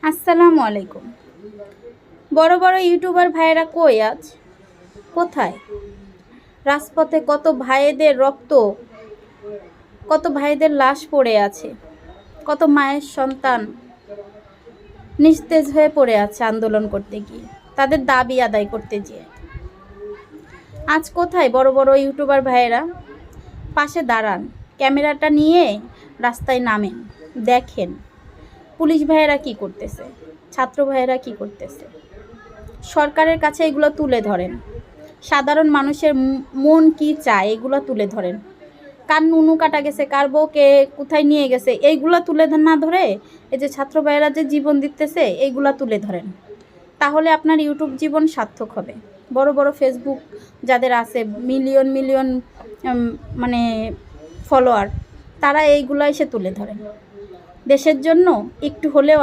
আসসালামু আলাইকুম। বড় বড় ইউটিউবার ভাইয়েরা কই আজ? কোথায়? রাজপথে কত ভাইদের রক্ত, কত ভাইদের লাশ পড়ে আছে, কত মায়ের সন্তান নিস্তেজ হয়ে পড়ে আছে আন্দোলন করতে গিয়ে, তাদের দাবি আদায় করতে গিয়ে। আজ কোথায় বড় বড় ইউটিউবার ভাইয়েরা? পাশে দাঁড়ান, ক্যামেরাটা নিয়ে রাস্তায় নামেন, দেখেন পুলিশ ভাইয়েরা কি করতেছে, ছাত্র ভাইয়েরা কি করতেছে। সরকারের কাছে এগুলো তুলে ধরেন, সাধারণ মানুষের মন কি চায় এগুলো তুলে ধরেন। কার নুনু কাটা গেছে, কার বউকে কোথায় নিয়ে গেছে, এইগুলো তুলে না ধরে এই যে ছাত্র ভাইয়েরা যে জীবন দিতেছে এইগুলো তুলে ধরেন। তাহলে আপনার ইউটিউব জীবন সার্থক হবে। বড় বড় ফেসবুক যাদের আছে মিলিয়ন মিলিয়ন মানে ফলোয়ার, তারা এইগুলো এসে তুলে ধরেন। দেশের জন্য একটু হলেও